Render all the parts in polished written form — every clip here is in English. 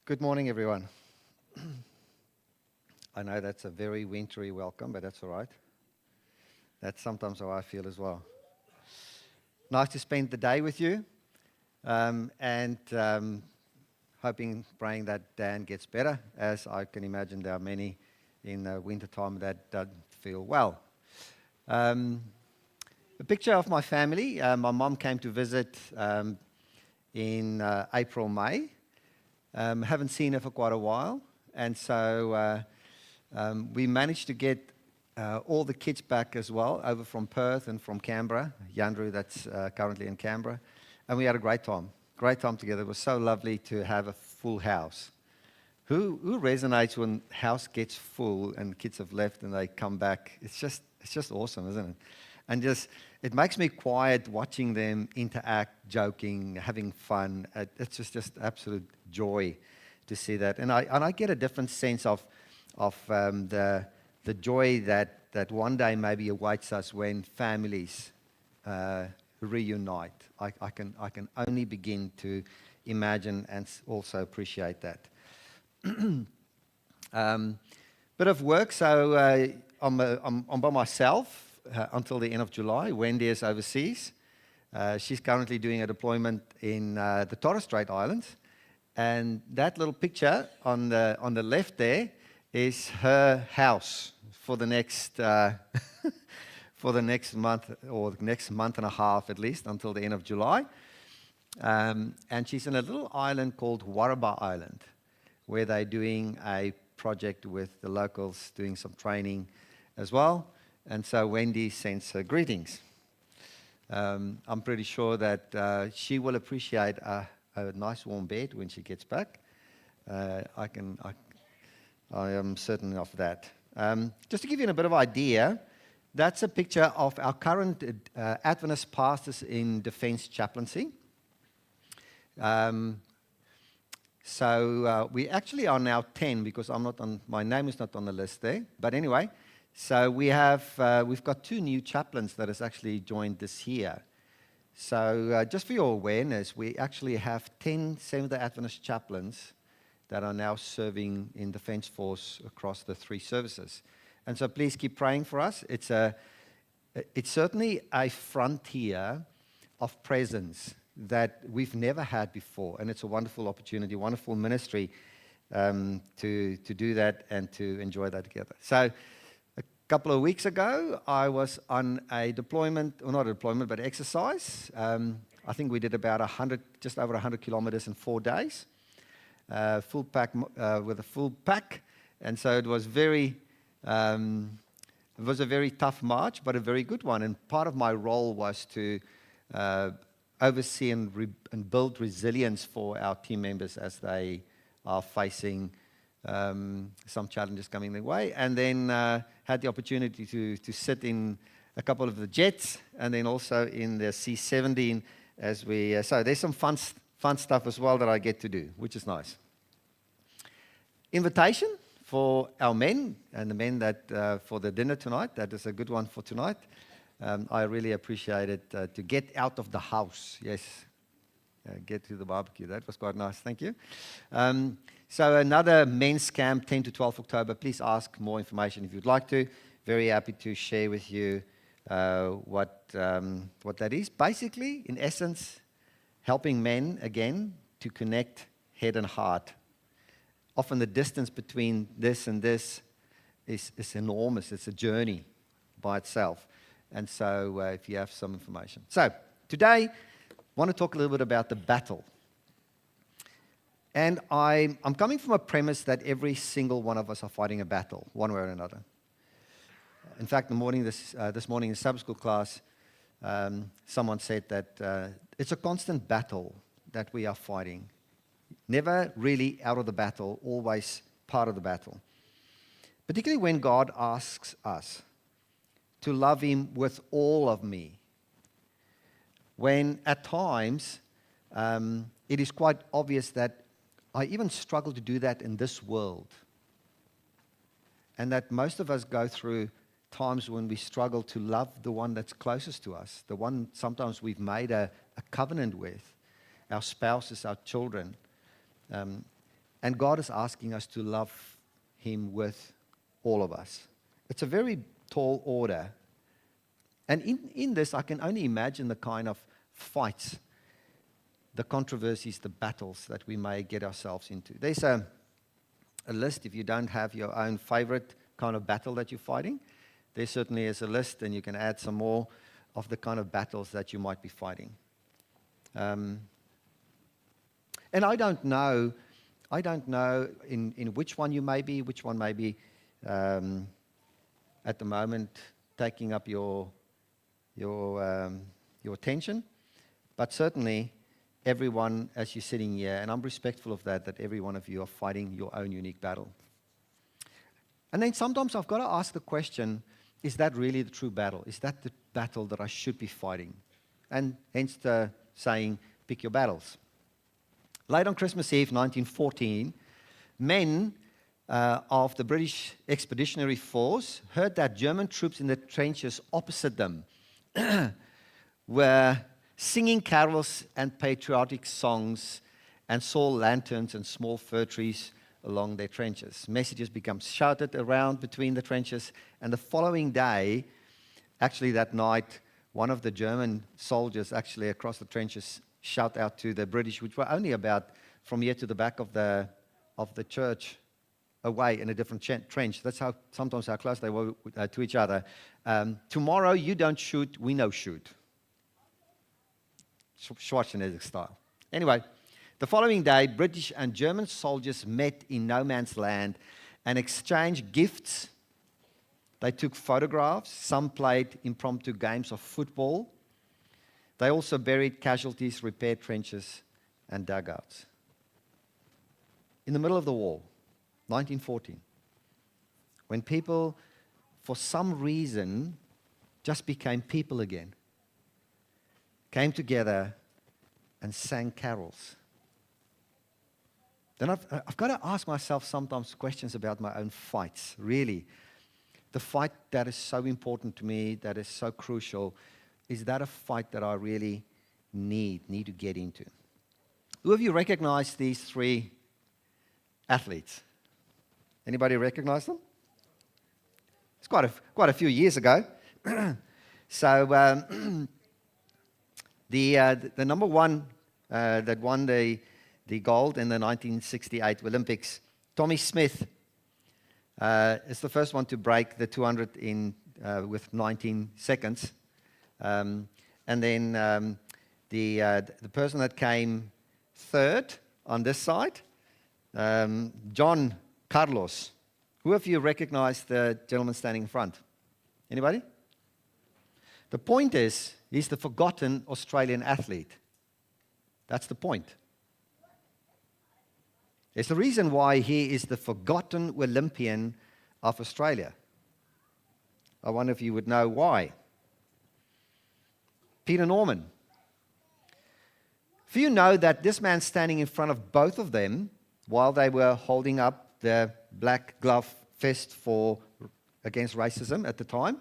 Good morning, everyone. I know that's a very wintry welcome, but that's all right. That's sometimes how I feel as well. Nice to spend the day with you, and hoping, praying that Dan gets better, as I can imagine there are many in the wintertime that don't feel well. A picture of my family. My mom came to visit in April, May. Haven't seen her for quite a while, and so we managed to get all the kids back as well, over from Perth and from Canberra. Yandru, that's currently in Canberra, and we had a great time together. It was so lovely to have a full house. Who resonates when house gets full and kids have left and they come back? It's just awesome, isn't it? And it makes me quiet watching them interact, joking, having fun. It's just absolute joy to see that, and I get a different sense of the joy that one day maybe awaits us when families reunite. I can only begin to imagine and also appreciate that. Bit of work, so I'm by myself until the end of July. Wendy is overseas. She's currently doing a deployment in the Torres Strait Islands, and that little picture on the left there is her house for the next for the next month, or the next month and a half at least, until the end of July. And she's in a little island called Warraba Island, where they're doing a project with the locals, doing some training as well. And so Wendy sends her greetings. I'm pretty sure that she will appreciate a nice warm bed when she gets back. I am certain of that. Just to give you a bit of idea, that's a picture of our current Adventist pastors in Defence Chaplaincy. So we actually are now 10, because my name is not on the list there. But anyway, so we've got 2 new chaplains that has actually joined this year. So just for your awareness, we actually have 10 Seventh-day Adventist chaplains that are now serving in Defence Force across the 3 services. And so please keep praying for us. It's certainly a frontier of presence that we've never had before, and it's a wonderful opportunity, wonderful ministry to do that and to enjoy that together. So a couple of weeks ago, I was on a deployment, or not a deployment, but exercise. I think we did about just over 100 kilometers in 4 days. Full pack, with a full pack, and so it was a very tough march, but a very good one. And part of my role was to oversee and build resilience for our team members as they are facing some challenges coming their way. And then had the opportunity to sit in a couple of the jets, and then also in the C-17 so there's some fun stuff as well that I get to do, which is nice. Invitation for our men, and the men that for the dinner tonight. That is a good one for tonight. I really appreciate it to get out of the house. Yes, get to the barbecue. That was quite nice. Thank you. So another men's camp, 10 to 12 October. Please ask more information if you'd like to. Very happy to share with you what that is. Basically, in essence, helping men again to connect head and heart. Often the distance between this and this is enormous. It's a journey by itself. And so if you have some information. So today, I want to talk a little bit about the battle. And I'm coming from a premise that every single one of us are fighting a battle, one way or another. In fact, this morning in Sabbath school class, someone said that it's a constant battle that we are fighting. Never really out of the battle, always part of the battle. Particularly when God asks us to love Him with all of me. When at times it is quite obvious that I even struggle to do that in this world. And that most of us go through times when we struggle to love the one that's closest to us, the one sometimes we've made a covenant with, our spouses, our children. And God is asking us to love him with all of us. It's a very tall order. And in this, I can only imagine the kind of fights, the controversies, the battles that we may get ourselves into. There's a list, if you don't have your own favorite kind of battle that you're fighting. There certainly is a list, and you can add some more of the kind of battles that you might be fighting. And I don't know in which one you may be, which one may be at the moment taking up your attention. But certainly, everyone, as you're sitting here, and I'm respectful of that every one of you are fighting your own unique battle. And then sometimes I've got to ask the question, is that really the true battle? Is that the battle that I should be fighting? And hence the saying, pick your battles. Late on Christmas Eve, 1914, men of the British Expeditionary Force heard that German troops in the trenches opposite them were singing carols and patriotic songs and saw lanterns and small fir trees along their trenches. Messages become shouted around between the trenches, and the following day, actually that night, one of the German soldiers actually across the trenches shout out to the British, which were only about from here to the back of the church away in a different trench. That's sometimes how close they were to each other. Tomorrow you don't shoot, we no shoot. Schwarzenegger style. Anyway, the following day, British and German soldiers met in no man's land and exchanged gifts. They took photographs. Some played impromptu games of football. They also buried casualties, repaired trenches, and dugouts. In the middle of the war, 1914, when people, for some reason, just became people again, came together and sang carols. Then I've got to ask myself sometimes questions about my own fights, really. The fight that is so important to me, that is so crucial, is that a fight that I really need to get into? Who of you recognize these three athletes? Anybody recognize them? It's quite a few years ago. So the number one that won the gold in the 1968 Olympics, Tommy Smith, is the first one to break the 200 with 19 seconds. And then the person that came third on this side, John Carlos. Who of you recognize the gentleman standing in front? Anybody? The point is, he's the forgotten Australian athlete. That's the point. It's the reason why he is the forgotten Olympian of Australia. I wonder if you would know why. Peter Norman. Do you know that this man standing in front of both of them while they were holding up the black glove fist against racism at the time?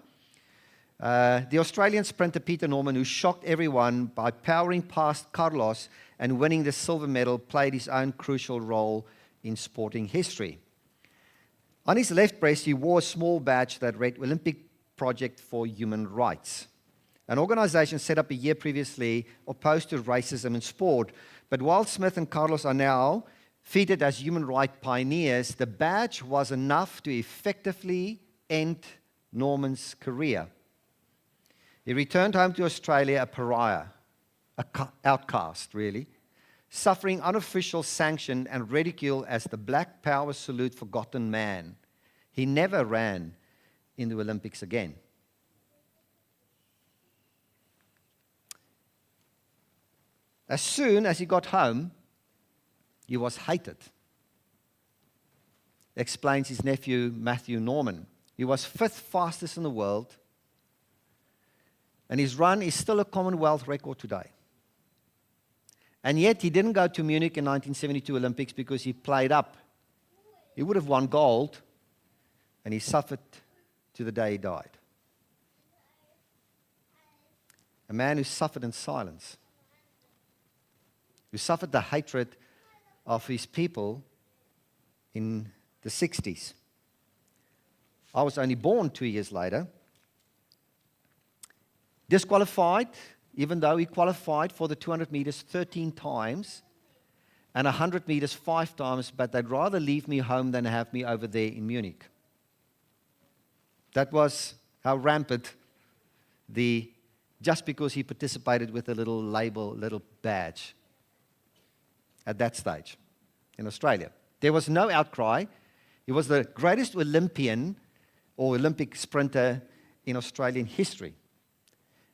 The Australian sprinter Peter Norman, who shocked everyone by powering past Carlos and winning the silver medal, played his own crucial role in sporting history. On his left breast, he wore a small badge that read Olympic Project for Human Rights, an organization set up a year previously opposed to racism in sport. But while Smith and Carlos are now featured as human rights pioneers, the badge was enough to effectively end Norman's career. He returned home to Australia a pariah, an outcast, really, suffering unofficial sanction and ridicule as the Black Power salute forgotten man. He never ran in the Olympics again. As soon as he got home, he was hated, explains his nephew Matthew Norman. He was fifth fastest in the world, and his run is still a Commonwealth record today. And yet he didn't go to Munich in 1972 Olympics because he played up. He would have won gold, and he suffered to the day he died. A man who suffered in silence, who suffered the hatred of his people in the 60s. I was only born 2 years later. Disqualified, even though he qualified for the 200 meters 13 times and 100 meters 5 times, but they'd rather leave me home than have me over there in Munich. That was how rampant just because he participated with a little label, little badge at that stage in Australia. There was no outcry. He was the greatest Olympian or Olympic sprinter in Australian history.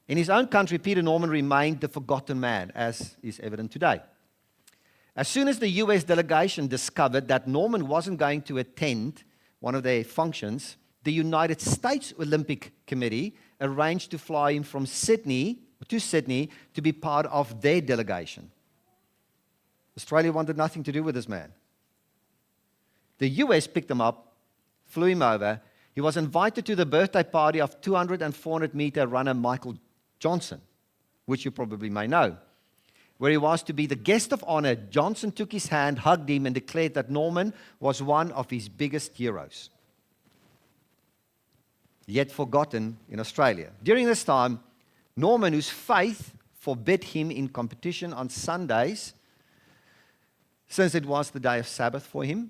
In his own country, Peter Norman remained the forgotten man, as is evident today. As soon as the US delegation discovered that Norman wasn't going to attend one of their functions, the United States Olympic Committee arranged to fly him from Sydney to be part of their delegation. Australia wanted nothing to do with this man. The US picked him up, flew him over. He was invited to the birthday party of 200 and 400-meter runner Michael Johnson, which you probably may know. Where he was to be the guest of honor, Johnson took his hand, hugged him, and declared that Norman was one of his biggest heroes, yet forgotten in Australia. During this time, Norman, whose faith forbid him in competition on Sundays, since it was the day of Sabbath for him,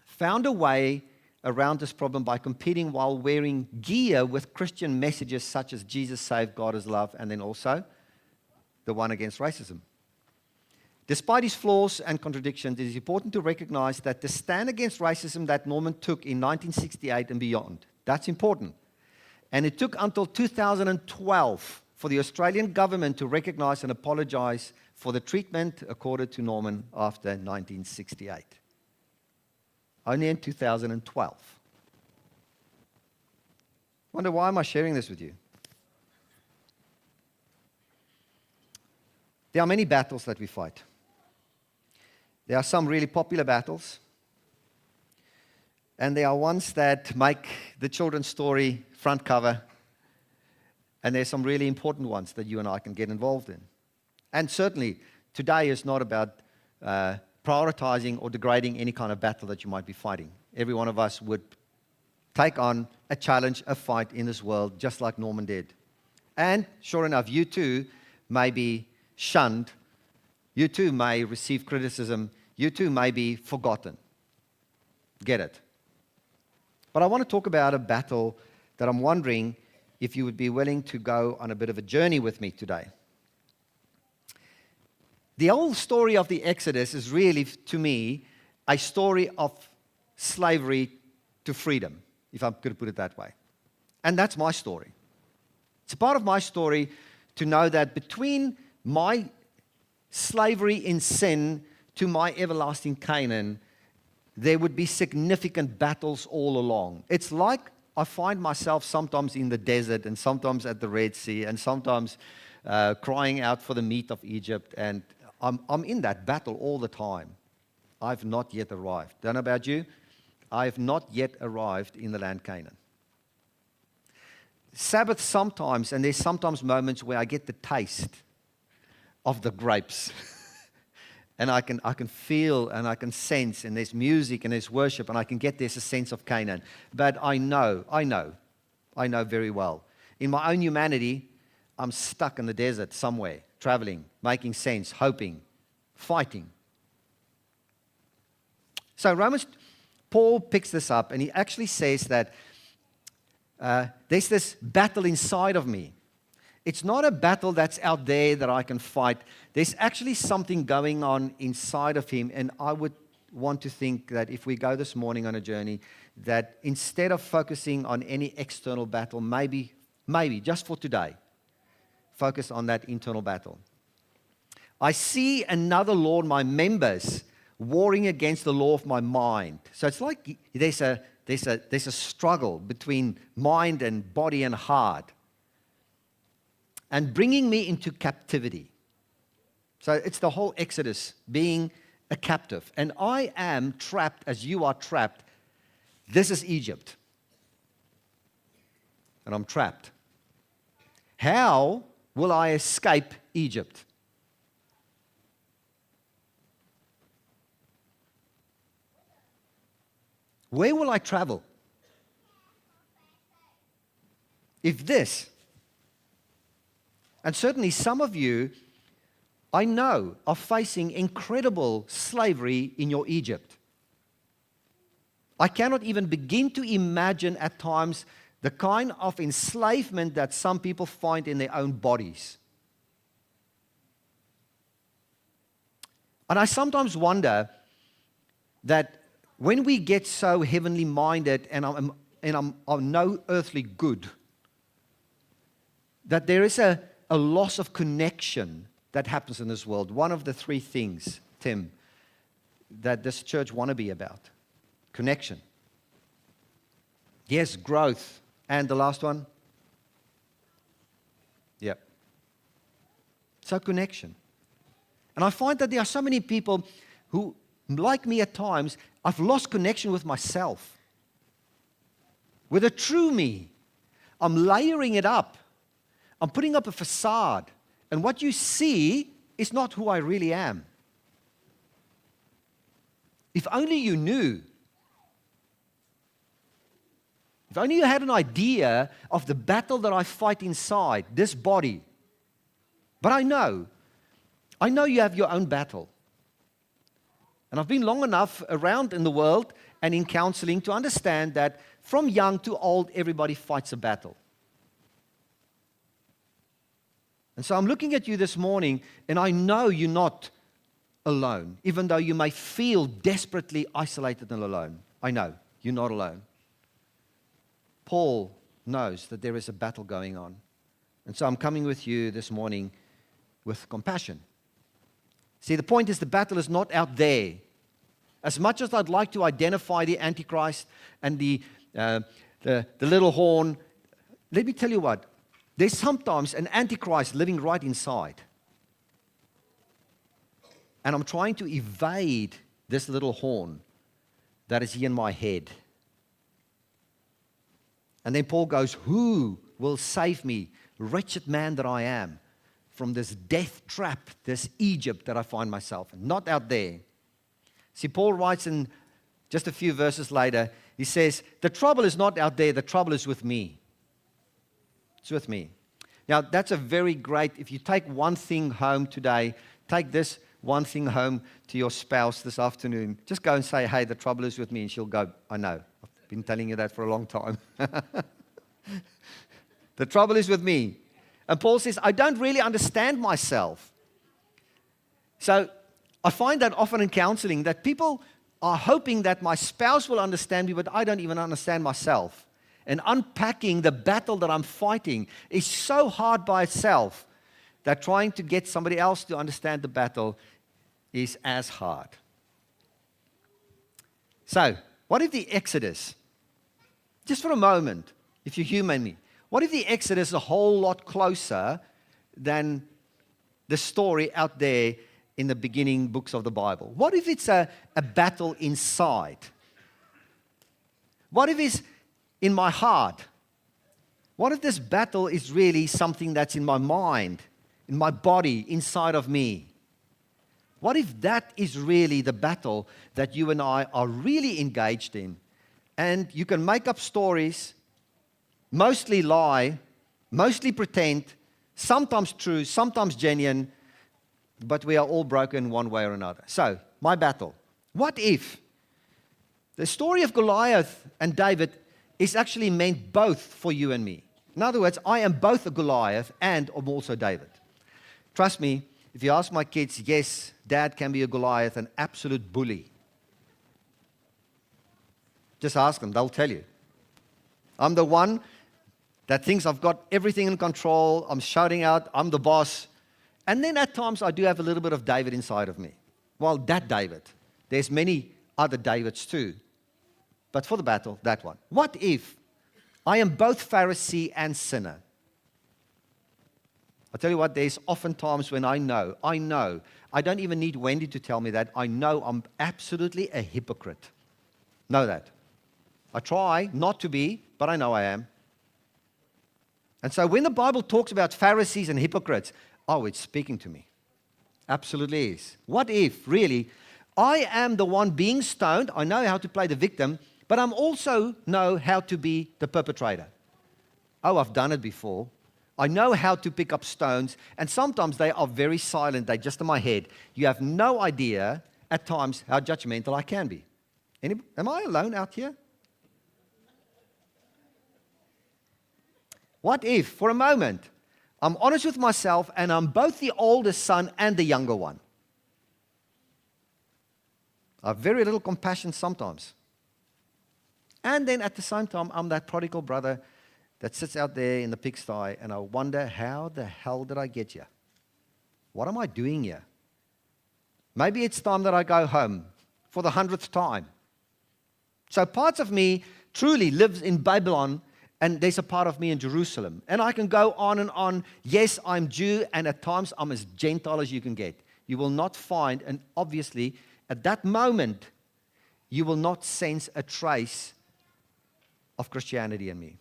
found a way around this problem by competing while wearing gear with Christian messages such as Jesus saved, God is love, and then also the one against racism. Despite his flaws and contradictions, it is important to recognize that the stand against racism that Norman took in 1968 and beyond, that's important. And it took until 2012 for the Australian government to recognize and apologize for the treatment accorded to Norman after 1968. Only in 2012. Wonder, why am I sharing this with you? There are many battles that we fight. There are some really popular battles, and there are ones that make the children's story front cover, and there's some really important ones that you and I can get involved in. And certainly, today is not about prioritizing or degrading any kind of battle that you might be fighting. Every one of us would take on a challenge, a fight in this world, just like Norman did. And sure enough, you too may be shunned. You too may receive criticism. You too may be forgotten. Get it? But I want to talk about a battle that I'm wondering if you would be willing to go on a bit of a journey with me today. The whole story of the Exodus is really, to me, a story of slavery to freedom, if I'm going to put it that way. And that's my story. It's a part of my story to know that between my slavery in sin to my everlasting Canaan, there would be significant battles all along. It's like I find myself sometimes in the desert and sometimes at the Red Sea and sometimes crying out for the meat of Egypt, and I'm in that battle all the time. I've not yet arrived. Don't know about you. I have not yet arrived in the land Canaan. Sabbath sometimes, and there's sometimes moments where I get the taste of the grapes. And I can feel and I can sense, and there's music and there's worship, and I can get there's a sense of Canaan. But I know very well. In my own humanity, I'm stuck in the desert somewhere, traveling, making sense, hoping, fighting. So Paul picks this up, and he actually says that there's this battle inside of me. It's not a battle that's out there that I can fight. There's actually something going on inside of him, and I would want to think that if we go this morning on a journey, that instead of focusing on any external battle, maybe, just for today, focus on that internal battle. I see another law in my members warring against the law of my mind. So it's like there's a struggle between mind and body and heart, and bringing me into captivity. So it's the whole Exodus, being a captive. And I am trapped as you are trapped. This is Egypt. And I'm trapped. How will I escape Egypt? Where will I travel? If this, and certainly some of you, I know, are facing incredible slavery in your Egypt. I cannot even begin to imagine at times the kind of enslavement that some people find in their own bodies. And I sometimes wonder that when we get so heavenly minded and I'm no earthly good, that there is a loss of connection that happens in this world. One of the three things, Tim, that this church want to be about. Connection. Yes, growth. And the last one? Yep. So connection. And I find that there are so many people who, like me at times, I've lost connection with myself. With a true me. I'm layering it up. I'm putting up a facade. And what you see is not who I really am. If only you knew. If only you had an idea of the battle that I fight inside this body. But I know you have your own battle. And I've been long enough around in the world and in counseling to understand that from young to old, everybody fights a battle. And so I'm looking at you this morning, and I know you're not alone, even though you may feel desperately isolated and alone. I know you're not alone. Paul knows that there is a battle going on. And so I'm coming with you this morning with compassion. See, the point is the battle is not out there. As much as I'd like to identify the Antichrist and the little horn, let me tell you what. There's sometimes an Antichrist living right inside. And I'm trying to evade this little horn that is here in my head. And then Paul goes, who will save me, wretched man that I am, from this death trap, this Egypt that I find myself in? Not out there. See, Paul writes in just a few verses later, he says, the trouble is not out there, the trouble is with me. It's with me. Now, that's a very great, if you take one thing home today, take this one thing home to your spouse this afternoon. Just go and say, hey, the trouble is with me. And she'll go, I know. I've been telling you that for a long time. The trouble is with me. And Paul says, I don't really understand myself. So I find that often in counseling that people are hoping that my spouse will understand me, but I don't even understand myself. And unpacking the battle that I'm fighting is so hard by itself that trying to get somebody else to understand the battle is as hard. So, what if the Exodus, just for a moment, if you humor me, what if the Exodus is a whole lot closer than the story out there in the beginning books of the Bible? What if it's a battle inside? What if it's in my heart? What if this battle is really something that's in my mind, in my body, inside of me? What if that is really the battle that you and I are really engaged in? And you can make up stories, mostly lie, mostly pretend, sometimes true, sometimes genuine, but we are all broken one way or another. So, my battle. What if the story of Goliath and David is actually meant both for you and me? In other words, I am both a Goliath and I'm also David. Trust me, if you ask my kids, yes, Dad can be a Goliath, an absolute bully. Just ask them, they'll tell you. I'm the one that thinks I've got everything in control, I'm shouting out, I'm the boss. And then at times I do have a little bit of David inside of me. Well, that David. There's many other Davids too. But for the battle, that one. What if I am both Pharisee and sinner? I'll tell you what, there's often times when I know, I don't even need Wendy to tell me that, I know I'm absolutely a hypocrite. Know that. I try not to be, but I know I am. And so when the Bible talks about Pharisees and hypocrites, oh, it's speaking to me. Absolutely is. What if, really, I am the one being stoned, I know how to play the victim, But I'm also know how to be the perpetrator. Oh, I've done it before. I know how to pick up stones, and sometimes they are very silent. They're just in my head. You have no idea at times how judgmental I can be. Am I alone out here? What if, for a moment, I'm honest with myself and I'm both the oldest son and the younger one? I have very little compassion sometimes. And then at the same time, I'm that prodigal brother that sits out there in the pigsty, and I wonder, how the hell did I get here? What am I doing here? Maybe it's time that I go home for the 100th time. So parts of me truly lives in Babylon, and there's a part of me in Jerusalem. And I can go on and on. Yes, I'm Jew, and at times I'm as Gentile as you can get. You will not find, and obviously at that moment, you will not sense a trace of Christianity in me.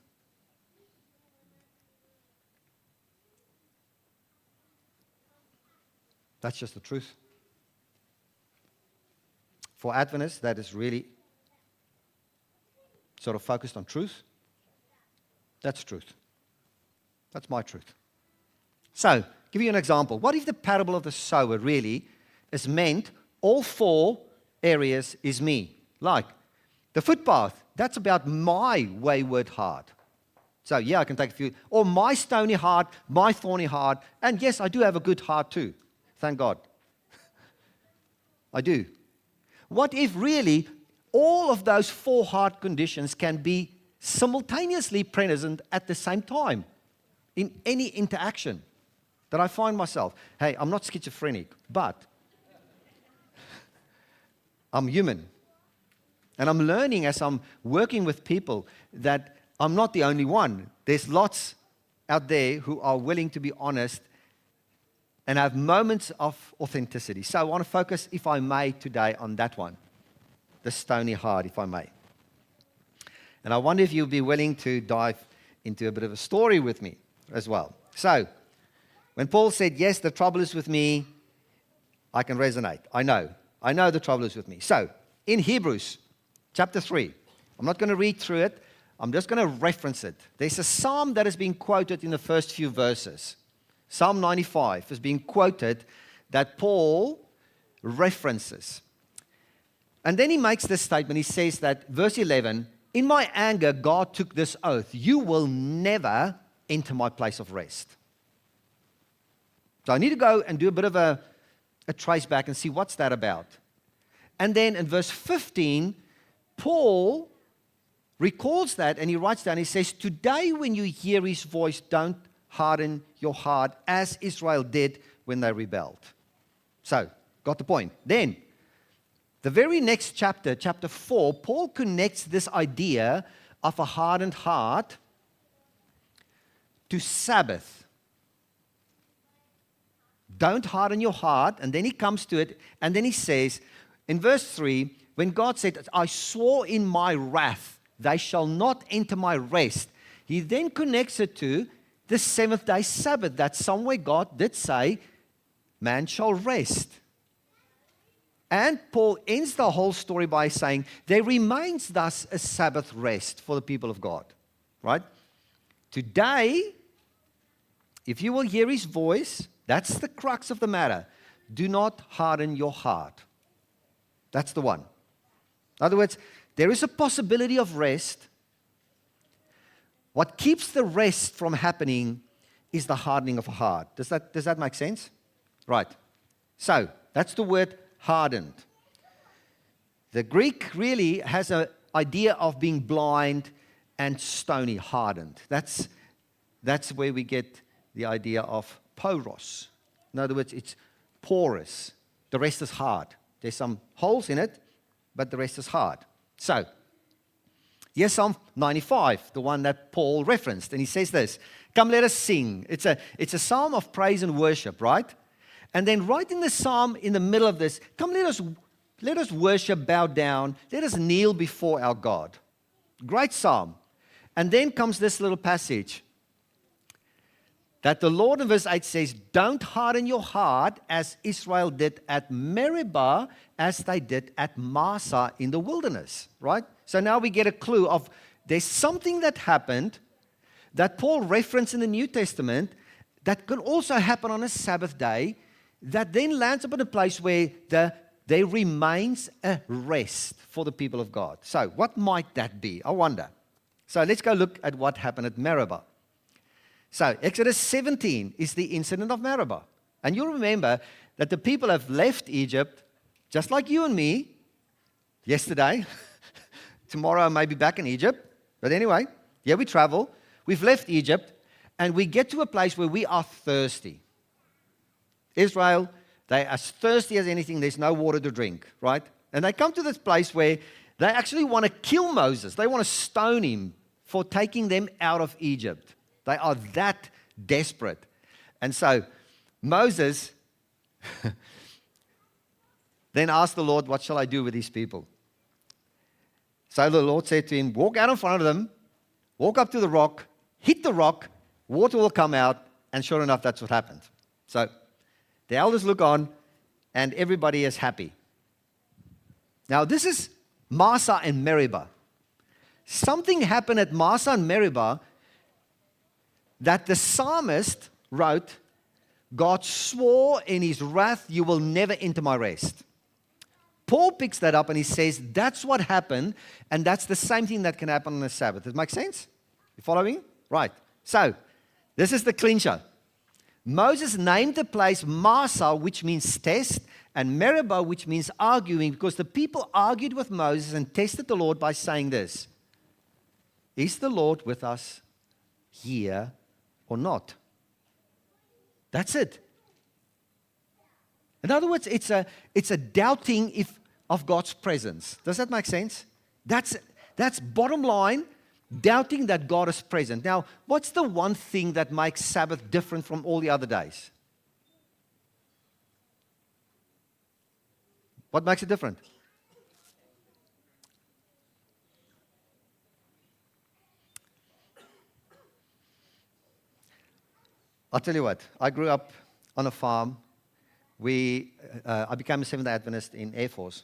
That's just the truth. For Adventists, that is really sort of focused on truth. That's truth. That's my truth. So, give you an example. What if the parable of the sower really is meant all four areas is me? Like the footpath, that's about my wayward heart. So, yeah, I can take a few. Or my stony heart, my thorny heart. And yes, I do have a good heart too. Thank God. I do. What if really all of those four heart conditions can be simultaneously present at the same time in any interaction that I find myself? Hey, I'm not schizophrenic, but I'm human. And I'm learning as I'm working with people that I'm not the only one. There's lots out there who are willing to be honest and have moments of authenticity. So I want to focus, if I may, today on that one, the stony heart, if I may. And I wonder if you'll be willing to dive into a bit of a story with me as well. So, when Paul said, yes, the trouble is with me, I can resonate. I know the trouble is with me. So, in Hebrews chapter 3, I'm not going to read through it. I'm just going to reference it. There's a psalm that is being quoted in the first few verses. Psalm 95 is being quoted that Paul references. And then he makes this statement. He says that, verse 11, in my anger, God took this oath, you will never enter my place of rest. So I need to go and do a bit of a trace back and see what's that about. And then in verse 15, Paul recalls that and he writes down, he says, today when you hear his voice, don't harden your heart as Israel did when they rebelled. So, got the point. Then, the very next chapter, chapter 4, Paul connects this idea of a hardened heart to Sabbath. Don't harden your heart. And then he comes to it, and then he says, in verse 3, when God said, I swore in my wrath, they shall not enter my rest. He then connects it to the seventh day Sabbath, that somewhere God did say, man shall rest. And Paul ends the whole story by saying, there remains thus a Sabbath rest for the people of God. Right? Today, if you will hear his voice, that's the crux of the matter. Do not harden your heart. That's the one. In other words, there is a possibility of rest. What keeps the rest from happening is the hardening of a heart. Does that make sense? Right. So, that's the word hardened. The Greek really has an idea of being blind and stony, hardened. That's where we get the idea of poros. In other words, it's porous. The rest is hard. There's some holes in it, but the rest is hard. So, here's Psalm 95, the one that Paul referenced, and he says this, come let us sing. It's a psalm of praise and worship, right? And then right in the psalm, in the middle of this, come let us worship, bow down, let us kneel before our God. Great psalm. And then comes this little passage that the Lord in verse 8 says, don't harden your heart as Israel did at Meribah, as they did at Massah in the wilderness, right? So now we get a clue of there's something that happened that Paul referenced in the New Testament that can also happen on a Sabbath day that then lands up in a place where there remains a rest for the people of God. So what might that be? I wonder. So let's go look at what happened at Meribah. So Exodus 17 is the incident of Meribah. And you'll remember that the people have left Egypt, just like you and me, yesterday. Tomorrow I may be back in Egypt. But anyway, here we travel. We've left Egypt, and we get to a place where we are thirsty. Israel, they're as thirsty as anything. There's no water to drink, right? And they come to this place where they actually want to kill Moses. They want to stone him for taking them out of Egypt. They are that desperate. And so Moses then asked the Lord, what shall I do with these people? So the Lord said to him, walk out in front of them, walk up to the rock, hit the rock, water will come out, and sure enough, that's what happened. So the elders look on, and everybody is happy. Now, this is Massah and Meribah. Something happened at Massah and Meribah that the psalmist wrote, God swore in his wrath, you will never enter my rest. Paul picks that up and he says, that's what happened, and that's the same thing that can happen on a Sabbath. Does it make sense? You following? Right. So, this is the clincher. Moses named the place Massah, which means test, and Meribah, which means arguing, because the people argued with Moses and tested the Lord by saying this, is the Lord with us here or not? That's it. In other words, it's a doubting of God's presence. Does that make sense? That's bottom line, doubting that God is present. Now, what's the one thing that makes Sabbath different from all the other days? What makes it different? I'll tell you what, I grew up on a farm. I became a Seventh-day Adventist in Air Force.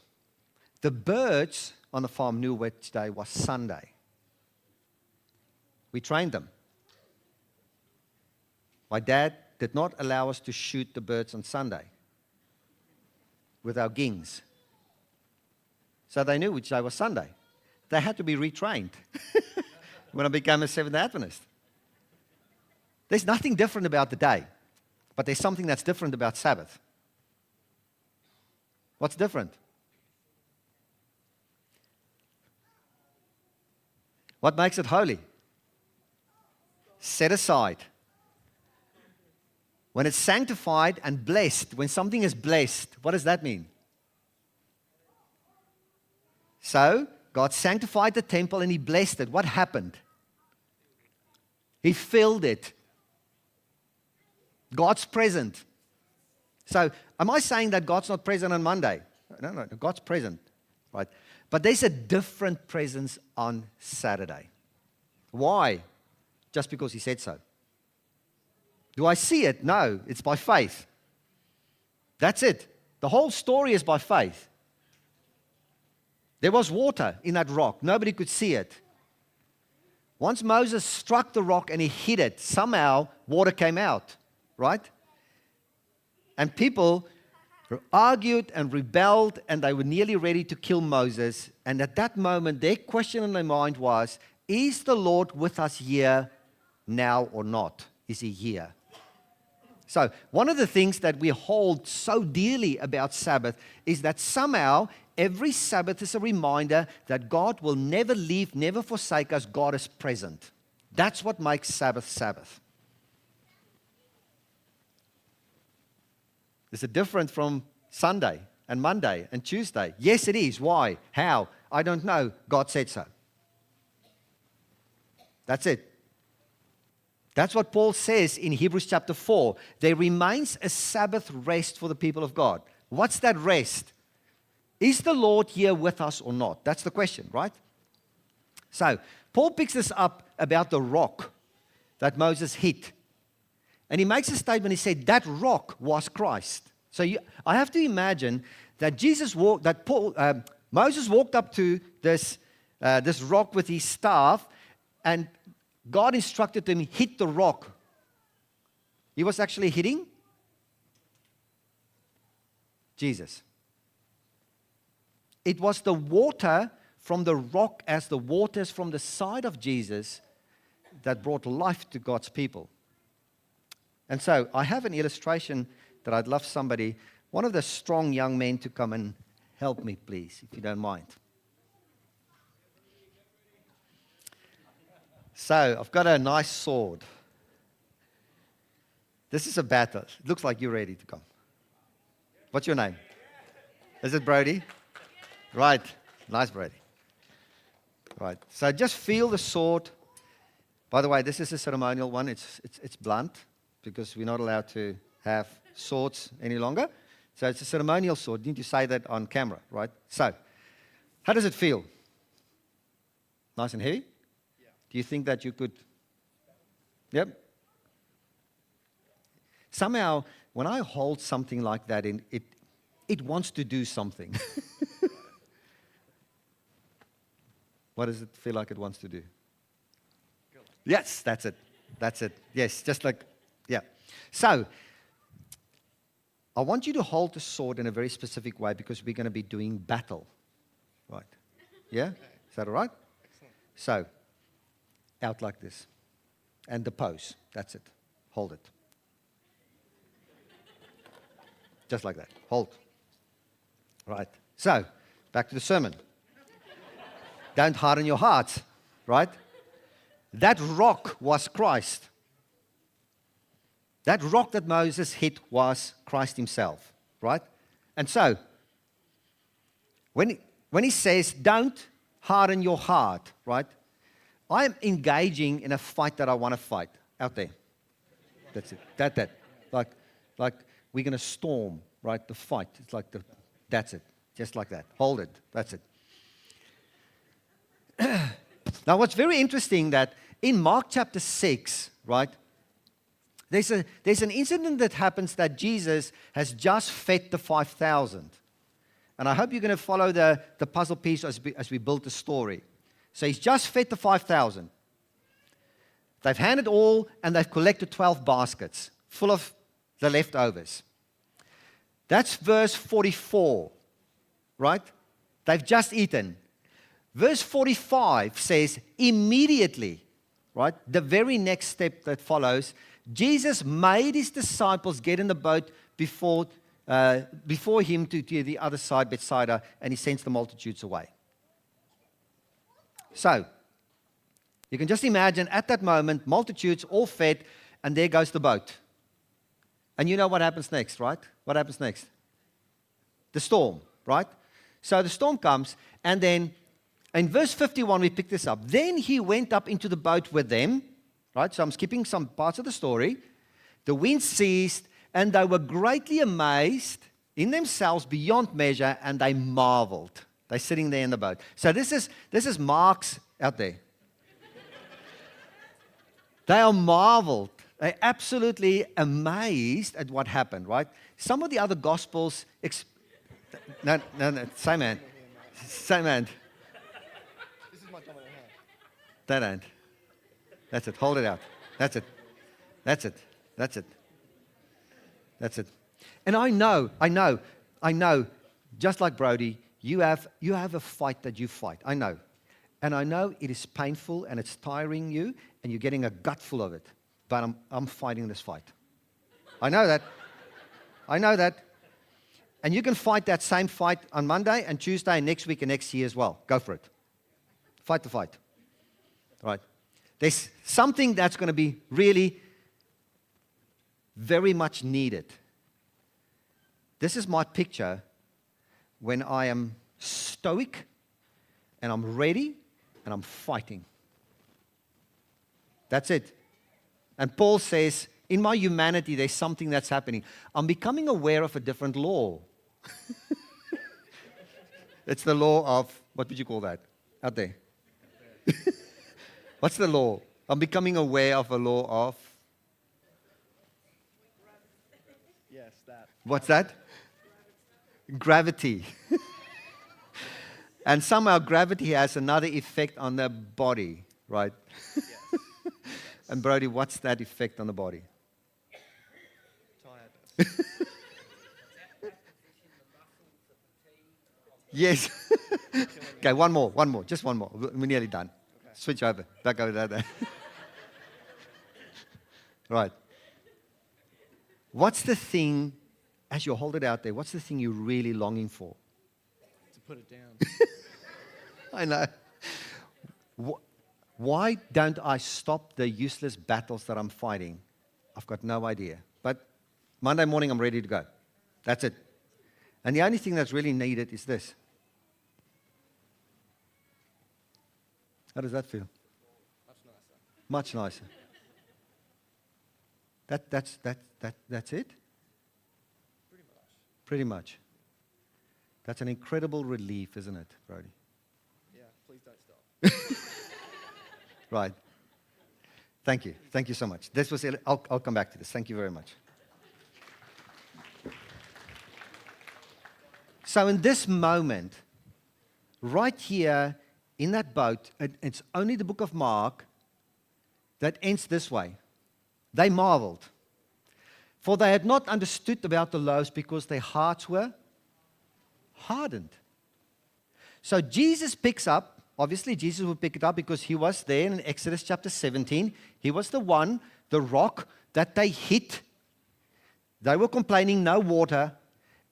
The birds on the farm knew which day was Sunday. We trained them. My dad did not allow us to shoot the birds on Sunday with our gings. So they knew which day was Sunday. They had to be retrained when I became a Seventh-day Adventist. There's nothing different about the day, but there's something that's different about Sabbath. What's different? What makes it holy? Set aside. When it's sanctified and blessed, when something is blessed, what does that mean? So, God sanctified the temple and He blessed it. What happened? He filled it. God's present. So, am I saying that God's not present on Monday? No, God's present, right? But there's a different presence on Saturday. Why? Just because He said so. Do I see it? No, it's by faith. That's it. The whole story is by faith. There was water in that rock. Nobody could see it. Once Moses struck the rock and he hit it, somehow water came out, right? And people argued and rebelled, and they were nearly ready to kill Moses. And at that moment, their question in their mind was, is the Lord with us here now or not? Is He here? So one of the things that we hold so dearly about Sabbath is that somehow every Sabbath is a reminder that God will never leave, never forsake us. God is present. That's what makes Sabbath Sabbath. Is it different from Sunday and Monday and Tuesday? Yes, it is. Why? How? I don't know. God said so. That's it. That's what Paul says in Hebrews chapter 4. There remains a Sabbath rest for the people of God. What's that rest? Is the Lord here with us or not? That's the question, right? So, Paul picks this up about the rock that Moses hit. And he makes a statement, he said, that rock was Christ. So I have to imagine that Moses walked up to this this rock with his staff, and God instructed him, hit the rock. He was actually hitting Jesus. It was the water from the rock as the waters from the side of Jesus that brought life to God's people. And so I have an illustration that I'd love somebody, one of the strong young men, to come and help me, please, if you don't mind. So I've got a nice sword. This is a battle. It looks like you're ready to come. What's your name? Is it Brody? Right. Nice, Brody. Right. So just feel the sword. By the way, this is a ceremonial one. It's blunt because we're not allowed to have swords any longer. So it's a ceremonial sword. Didn't you say that on camera, right? So, how does it feel? Nice and heavy? Yeah. Do you think that you could? Yep. Somehow, when I hold something like that, it wants to do something. What does it feel like it wants to do? Yes, that's it. That's it. Yes, just like, yeah. So, I want you to hold the sword in a very specific way because we're going to be doing battle. Right? Yeah? Is that all right? Excellent. So, out like this. And the pose. That's it. Hold it. Just like that. Hold. Right. So, back to the sermon. Don't harden your hearts. Right? That rock was Christ. That rock that Moses hit was Christ himself. Right? And so, when he says, don't harden your heart, right? I'm engaging in a fight that I want to fight out there. That's it. That. Like we're going to storm, right? The fight. It's like that's it. Just like that. Hold it. That's it. Now, what's very interesting that in Mark chapter 6, right, there's an incident that happens that Jesus has just fed the 5,000. And I hope you're going to follow the puzzle piece as we build the story. So he's just fed the 5,000. They've handed all, and they've collected 12 baskets full of the leftovers. That's verse 44, right? They've just eaten. Verse 45 says, immediately, right, the very next step that follows, Jesus made his disciples get in the boat before him to the other side, Bethsaida, and he sends the multitudes away. So, you can just imagine at that moment, multitudes all fed, and there goes the boat. And you know what happens next, right? What happens next? The storm, right? So the storm comes, and then in verse 51, we pick this up. Then he went up into the boat with them, right? So I'm skipping some parts of the story. The wind ceased, and they were greatly amazed in themselves beyond measure, and they marveled. They're sitting there in the boat. So this is Mark's out there. They are marveled. They're absolutely amazed at what happened, right? Some of the other Gospels... No, same hand. Same hand. This is my dominant hand. That hand. That's it. Hold it out. That's it. That's it. That's it. That's it. And I know, just like Brody, you have a fight that you fight. I know. And I know it is painful and it's tiring you and you're getting a gut full of it. But I'm fighting this fight. I know that. I know that. And you can fight that same fight on Monday and Tuesday and next week and next year as well. Go for it. Fight the fight. Right? There's something that's going to be really very much needed. This is my picture when I am stoic and I'm ready and I'm fighting. That's it. And Paul says, in my humanity, there's something that's happening. I'm becoming aware of a different law. It's the law of, what would you call that? Out there. What's the law? I'm becoming aware of a law of... Yes, that. What's that? Gravity. And somehow gravity has another effect on the body, right? Yes. And Brody, what's that effect on the body? Tiredness. Yes. Okay, one more, just one more. We're nearly done. Okay. Switch over, back over there. Right. What's the thing, as you hold it out there, what's the thing you're really longing for? To put it down. I know. Why don't I stop the useless battles that I'm fighting? I've got no idea. But Monday morning, I'm ready to go. That's it. And the only thing that's really needed is this. How does that feel? Much nicer. Much nicer. That's it? Pretty much. Pretty much. That's an incredible relief, isn't it, Brody? Yeah, please don't stop. Right. Thank you. Thank you so much. This was it. I'll come back to this. Thank you very much. So in this moment, right here in that boat, it's only the book of Mark that ends this way. They marveled, for they had not understood about the loaves because their hearts were hardened. So Jesus picks up, obviously Jesus would pick it up because he was there in Exodus chapter 17. He was the one, the rock that they hit. They were complaining, no water.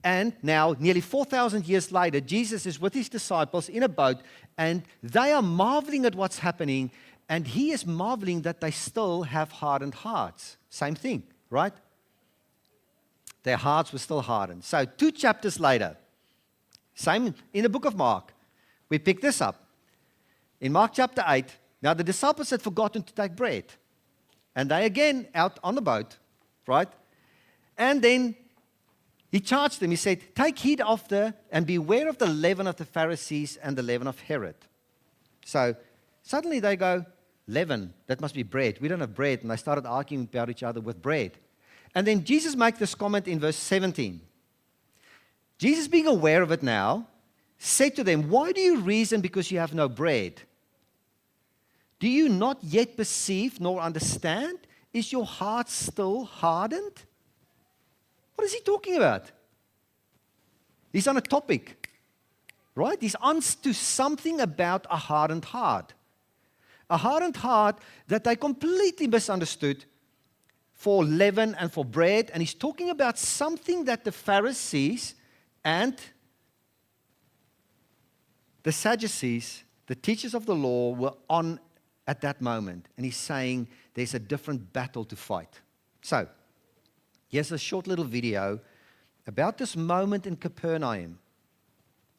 And now, nearly 4,000 years later, Jesus is with his disciples in a boat, and they are marveling at what's happening, and he is marveling that they still have hardened hearts. Same thing, right? Their hearts were still hardened. So 2 chapters later, same in the book of Mark, we pick this up. In Mark chapter 8, now the disciples had forgotten to take bread. And they again out on the boat, right? And then he charged them. He said, take heed of and beware of the leaven of the Pharisees and the leaven of Herod. So suddenly they go, leaven, that must be bread. We don't have bread. And they started arguing about each other with bread. And then Jesus makes this comment in verse 17. Jesus, being aware of it now, said to them, why do you reason because you have no bread? Do you not yet perceive nor understand? Is your heart still hardened? What is he talking about? He's on a topic, right? He's on to something about a hardened heart. A hardened heart that they completely misunderstood for leaven and for bread. And he's talking about something that the Pharisees and the Sadducees, the teachers of the law, were on at that moment. And he's saying there's a different battle to fight. So, here's a short little video about this moment in Capernaum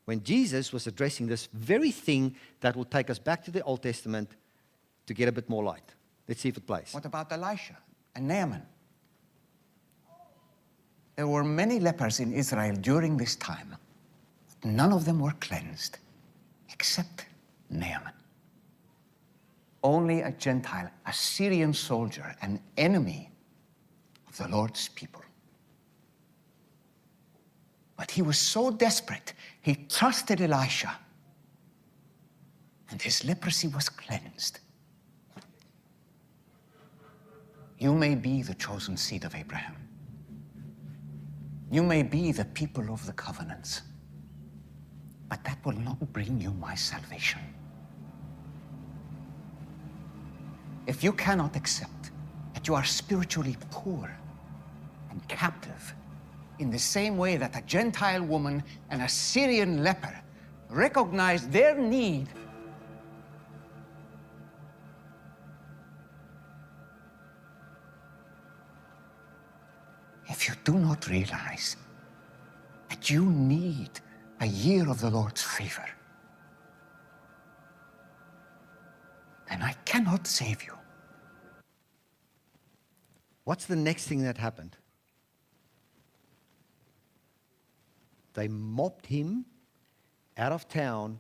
when Jesus was addressing this very thing that will take us back to the Old Testament to get a bit more light. Let's see if it plays. What about Elisha and Naaman? There were many lepers in Israel during this time. None of them were cleansed, except Naaman. Only a Gentile, a Syrian soldier, an enemy of the Lord's people. But he was so desperate, he trusted Elisha, and his leprosy was cleansed. You may be the chosen seed of Abraham. You may be the people of the covenants, but that will not bring you my salvation. If you cannot accept that you are spiritually poor and captive in the same way that a Gentile woman and a Syrian leper recognized their need, if you do not realize that you need a year of the Lord's favor, then I cannot save you. What's the next thing that happened? They mobbed him out of town,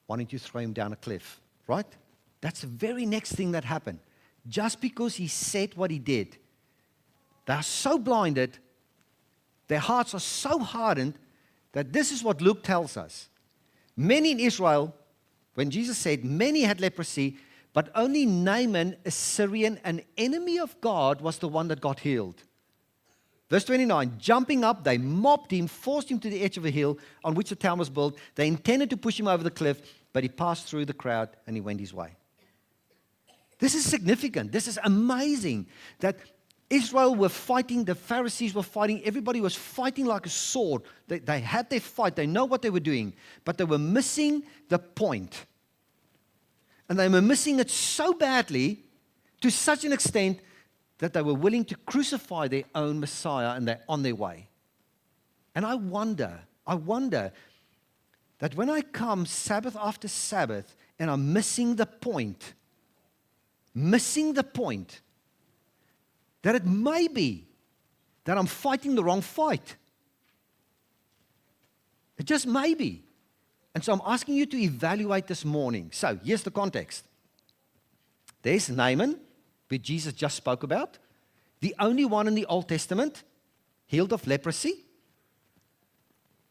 wanting to throw him down a cliff, right? That's the very next thing that happened. Just because he said what he did, they are so blinded, their hearts are so hardened, that this is what Luke tells us. Many in Israel, when Jesus said many had leprosy, but only Naaman, a Syrian, an enemy of God, was the one that got healed. Verse 29, jumping up, they mobbed him, forced him to the edge of a hill on which the town was built. They intended to push him over the cliff, but he passed through the crowd and he went his way. This is significant. This is amazing that Israel were fighting, the Pharisees were fighting, everybody was fighting like a sword. They had their fight, they know what they were doing, but they were missing the point. And they were missing it so badly, to such an extent, that they were willing to crucify their own Messiah, and they're on their way. And I wonder that when I come Sabbath after Sabbath and I'm missing the point, that it may be that I'm fighting the wrong fight. It just may be. And so I'm asking you to evaluate this morning. So here's the context. There's Naaman, who Jesus just spoke about, the only one in the Old Testament healed of leprosy.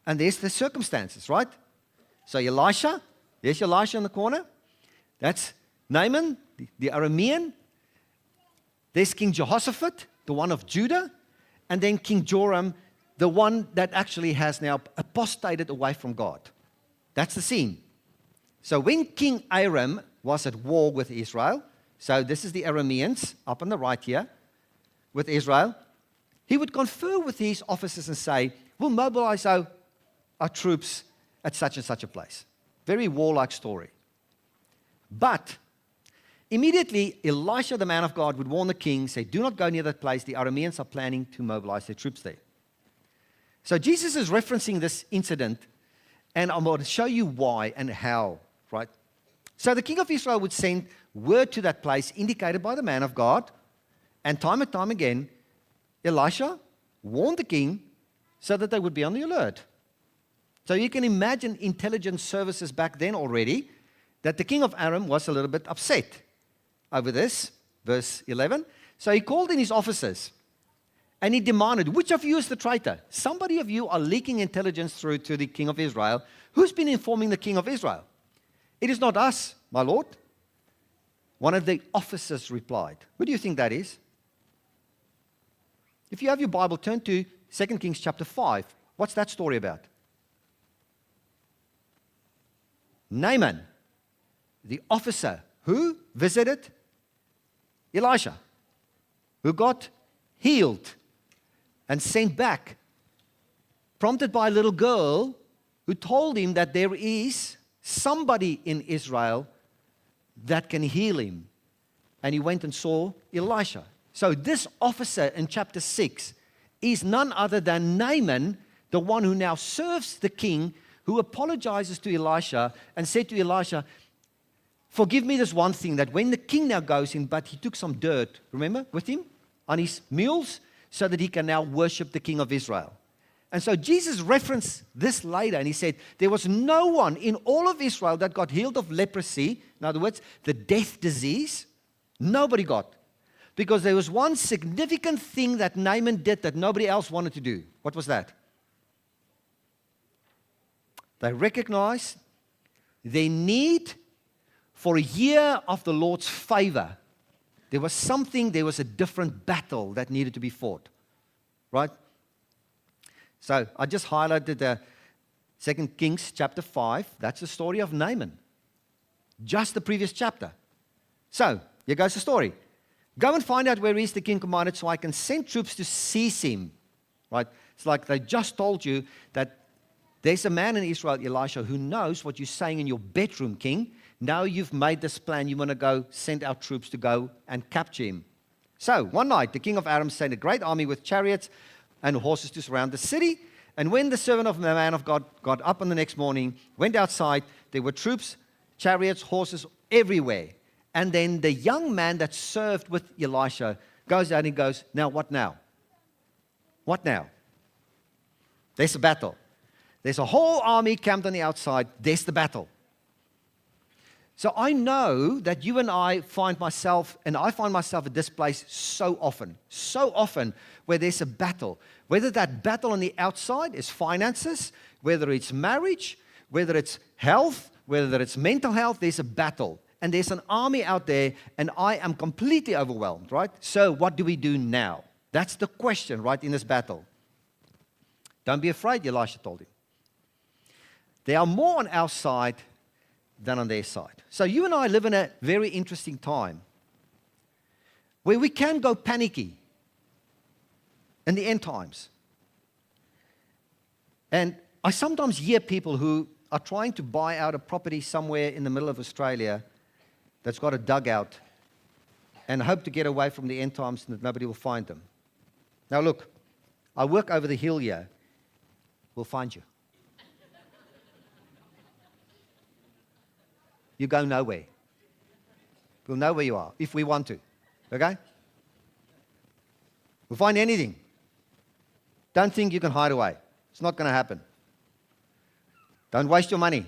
And there's the circumstances, right? So Elisha, there's Elisha in the corner. That's Naaman, the Aramean. There's King Jehoshaphat, the one of Judah. And then King Joram, the one that actually has now apostated away from God. That's the scene. So when King Aram was at war with Israel, so this is the Arameans up on the right here with Israel, he would confer with his officers and say, we'll mobilize our troops at such and such a place. Very warlike story. But immediately, Elisha, the man of God, would warn the king, say, do not go near that place. The Arameans are planning to mobilize their troops there. So Jesus is referencing this incident, and I'm going to show you why and how, right? So the king of Israel would send word to that place indicated by the man of God, and time again, Elisha warned the king so that they would be on the alert. So you can imagine intelligence services back then already, that the king of Aram was a little bit upset over this, verse 11. So he called in his officers and he demanded, which of you is the traitor? Somebody of you are leaking intelligence through to the king of Israel. Who's been informing the king of Israel? It is not us, my lord. One of the officers replied. Who do you think that is? If you have your Bible, turn to 2 Kings chapter 5. What's that story about? Naaman, the officer who visited Elisha, who got healed and sent back, prompted by a little girl who told him that there is somebody in Israel that can heal him. And he went and saw Elisha. So this officer in chapter 6 is none other than Naaman, the one who now serves the king, who apologizes to Elisha and said to Elisha, forgive me this one thing, that when the king now goes in, but he took some dirt, remember, with him on his mules, so that he can now worship the king of Israel. And so Jesus referenced this later, and he said, there was no one in all of Israel that got healed of leprosy, in other words, the death disease. Nobody got. Because there was one significant thing that Naaman did that nobody else wanted to do. What was that? They recognized their need for a year of the Lord's favor. There was a different battle that needed to be fought. Right? So I just highlighted the 2 Kings chapter 5. That's the story of Naaman. Just the previous chapter. So, here goes the story. Go and find out where he is, the king commanded, so I can send troops to seize him. Right? It's like they just told you that there's a man in Israel, Elisha, who knows what you're saying in your bedroom, king. Now you've made this plan. You want to go send our troops to go and capture him. So, one night, the king of Aram sent a great army with chariots and horses to surround the city. And when the servant of the man of God got up on the next morning, went outside, there were troops, chariots, horses everywhere. And then the young man that served with Elisha goes out and he goes, now what now? What now? There's a battle. There's a whole army camped on the outside. There's the battle. So I know that you and I find myself at this place so often where there's a battle. Whether that battle on the outside is finances, whether it's marriage, whether it's health, whether it's mental health, there's a battle. And there's an army out there, and I am completely overwhelmed, right? So what do we do now? That's the question, right, in this battle. Don't be afraid, Elisha told him. There are more on our side than on their side. So you and I live in a very interesting time where we can go panicky in the end times. And I sometimes hear people who are trying to buy out a property somewhere in the middle of Australia that's got a dugout and hope to get away from the end times and that nobody will find them. Now look, I work over the hill here. We'll find you. You go nowhere. We'll know where you are if we want to. Okay? We'll find anything. Don't think you can hide away. It's not going to happen. Don't waste your money.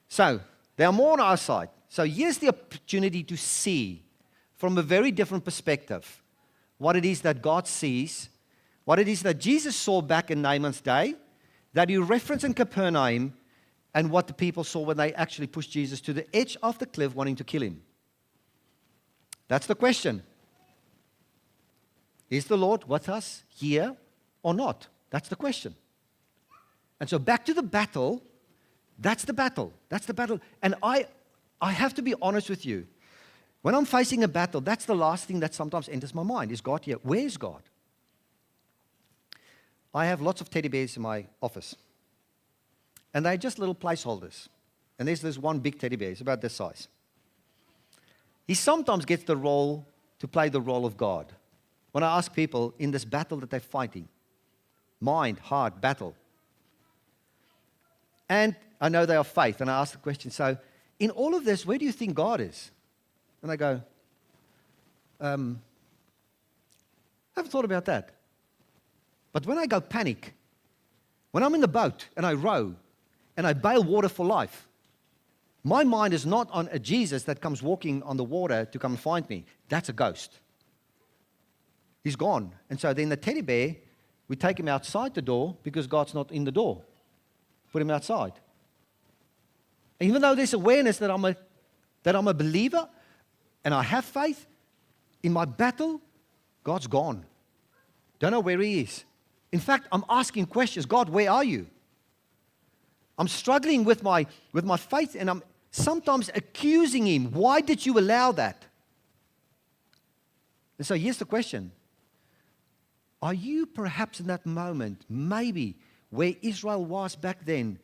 So, there are more on our side. So here's the opportunity to see from a very different perspective what it is that God sees, what it is that Jesus saw back in Naaman's day, that he referenced in Capernaum, and what the people saw when they actually pushed Jesus to the edge of the cliff wanting to kill him. That's the question. Is the Lord with us here or not? That's the question. And so back to the battle. That's the battle. That's the battle. And I have to be honest with you. When I'm facing a battle, that's the last thing that sometimes enters my mind. Is God here? Where is God? I have lots of teddy bears in my office. And they're just little placeholders. And there's this one big teddy bear. It's about this size. He sometimes gets the role to play the role of God. When I ask people in this battle that they're fighting, mind, heart, battle. And I know they are faith. And I ask the question, so in all of this, where do you think God is? And I go, I haven't thought about that. But when I go panic, when I'm in the boat and I row and I bail water for life, my mind is not on a Jesus that comes walking on the water to come and find me. That's a ghost. He's gone. And so then the teddy bear, we take him outside the door because God's not in the door. Put him outside. And even though there's awareness that I'm a believer and I have faith, in my battle, God's gone. Don't know where he is. In fact, I'm asking questions. God, where are you? I'm struggling with my faith, and I'm sometimes accusing him. Why did you allow that? And so here's the question. Are you perhaps in that moment, maybe where Israel was back then?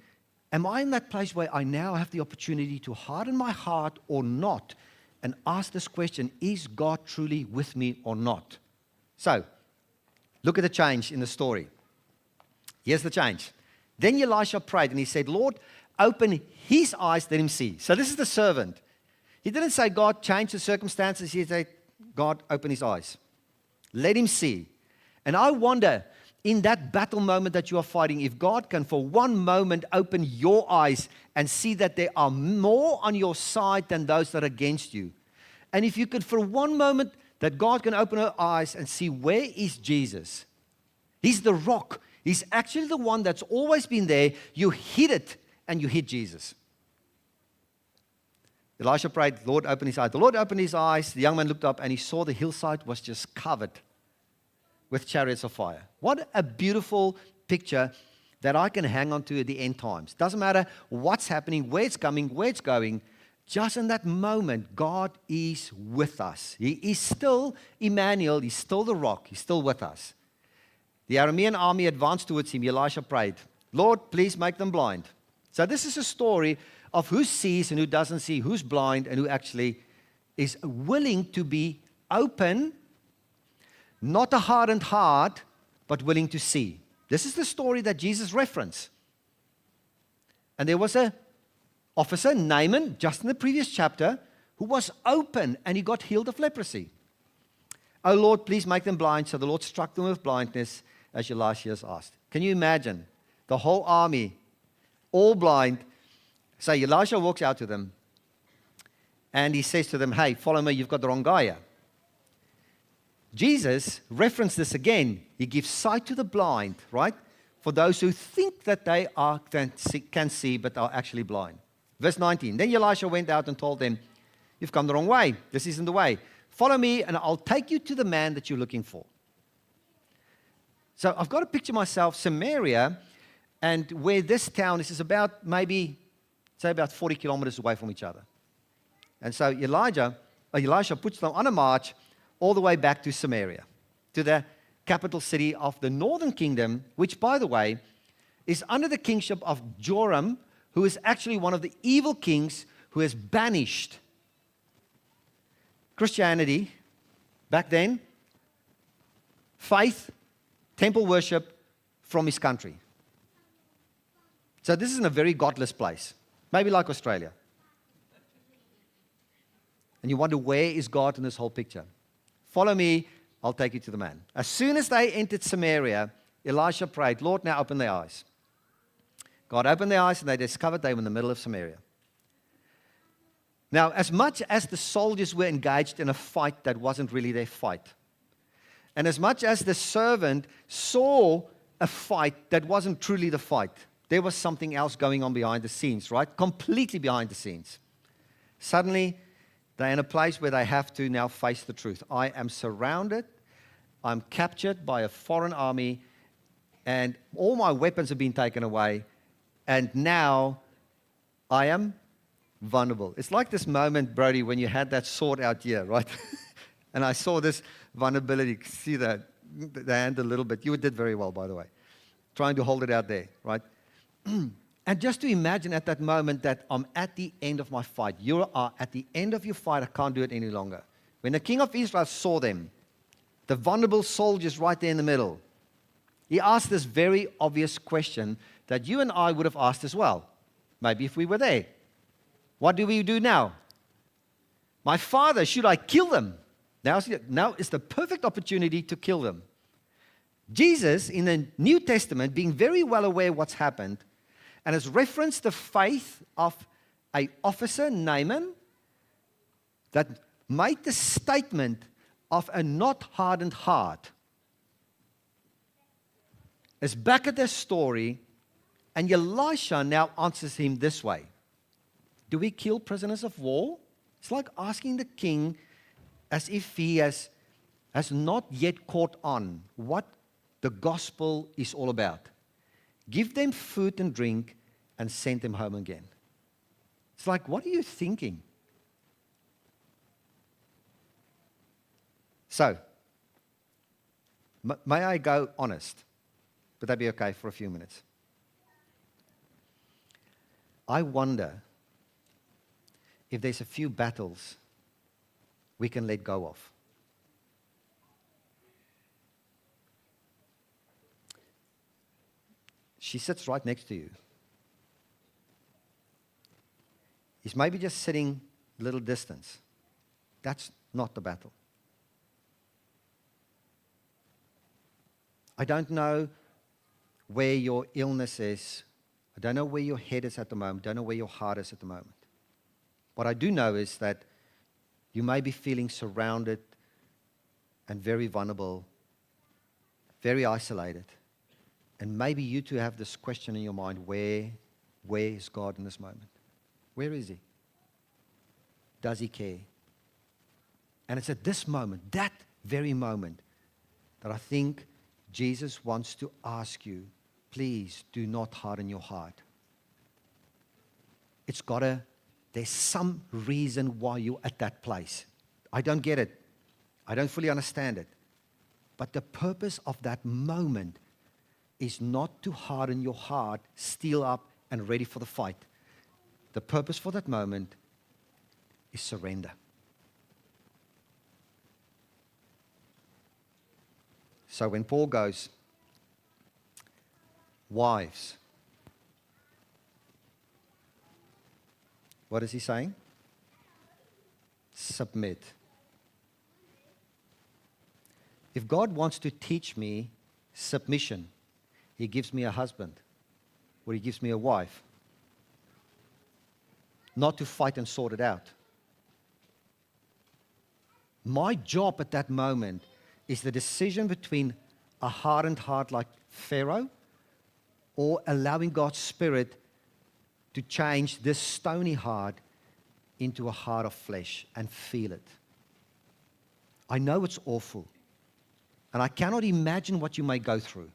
Am I in that place where I now have the opportunity to harden my heart or not and ask this question, is God truly with me or not? So, look at the change in the story. Here's the change. Then Elisha prayed and he said, Lord, open his eyes, let him see. So this is the servant. He didn't say, God, change the circumstances. He said, God, open his eyes. Let him see. And I wonder, in that battle moment that you are fighting, if God can for one moment open your eyes and see that there are more on your side than those that are against you. And if you could for one moment, that God can open our eyes and see, where is Jesus? He's the rock. He's actually the one that's always been there. You hit it and you hit Jesus. Elisha prayed, Lord, open his eyes. The Lord opened his eyes. The young man looked up and he saw the hillside was just covered with chariots of fire. What a beautiful picture that I can hang on to at the end times. Doesn't matter what's happening, where it's coming, where it's going. Just in that moment, God is with us. He is still Emmanuel. He's still the rock. He's still with us. The Aramean army advanced towards him. Elisha prayed, Lord, please make them blind. So this is a story of who sees and who doesn't see, who's blind and who actually is willing to be open, not a hardened heart, but willing to see. This is the story that Jesus referenced. And there was an officer, Naaman, just in the previous chapter, who was open and he got healed of leprosy. Oh Lord, please make them blind. So the Lord struck them with blindness, as Elisha has asked. Can you imagine the whole army, all blind? So Elisha walks out to them and he says to them, hey, follow me, you've got the wrong guy here. Jesus referenced this again. He gives sight to the blind, right? for those who think that they can see but are actually blind. Verse 19, then Elisha went out and told them, you've come the wrong way. This isn't the way. Follow me and I'll take you to the man that you're looking for. So I've got to picture myself Samaria, and where this town is about maybe, say about 40 kilometers away from each other. And so Elisha puts them on a march all the way back to Samaria, to the capital city of the northern kingdom, which, by the way, is under the kingship of Joram, who is actually one of the evil kings who has banished Christianity back then, faith, temple worship from his country. So this is in a very godless place, maybe like Australia. And you wonder, where is God in this whole picture? Follow me, I'll take you to the man. As soon as they entered Samaria, Elisha prayed, Lord, now open their eyes. God opened their eyes and they discovered they were in the middle of Samaria. Now, as much as the soldiers were engaged in a fight that wasn't really their fight, and as much as the servant saw a fight that wasn't truly the fight, there was something else going on behind the scenes, right? Completely behind the scenes. Suddenly, they're in a place where they have to now face the truth. I am surrounded, I'm captured by a foreign army, and all my weapons have been taken away, and now I am vulnerable. It's like this moment, Brody, when you had that sword out here, right? And I saw this vulnerability. See the hand a little bit. You did very well, by the way. Trying to hold it out there, right? And just to imagine at that moment that I'm at the end of my fight. You are at the end of your fight. I can't do it any longer. When the king of Israel saw them, the vulnerable soldiers right there in the middle, he asked this very obvious question that you and I would have asked as well. Maybe if we were there. What do we do now? My father, should I kill them? Now is the perfect opportunity to kill them. Jesus, in the New Testament, being very well aware of what's happened, and has referenced the faith of an officer, Naaman, that made the statement of a not hardened heart, is back at their story, and Elisha now answers him this way. Do we kill prisoners of war? It's like asking the king as if he has not yet caught on what the gospel is all about. Give them food and drink and send them home again. It's like, what are you thinking? So, may I go honest? Would that be okay for a few minutes? I wonder if there's a few battles we can let go of. She sits right next to you. He's maybe just sitting a little distance. That's not the battle. I don't know where your illness is. I don't know where your head is at the moment. I don't know where your heart is at the moment. What I do know is that you may be feeling surrounded and very vulnerable, very isolated. And maybe you too have this question in your mind, where is God in this moment? Where is He? Does He care? And it's at this moment, that very moment, that I think Jesus wants to ask you, please do not harden your heart. There's some reason why you're at that place. I don't get it. I don't fully understand it. But the purpose of that moment is not to harden your heart, steel up, and ready for the fight. The purpose for that moment is surrender. So when Paul goes, wives, what is he saying? Submit. If God wants to teach me submission, He gives me a husband, or He gives me a wife. Not to fight and sort it out. My job at that moment is the decision between a hardened heart like Pharaoh, or allowing God's Spirit to change this stony heart into a heart of flesh and feel it. I know it's awful, and I cannot imagine what you may go through.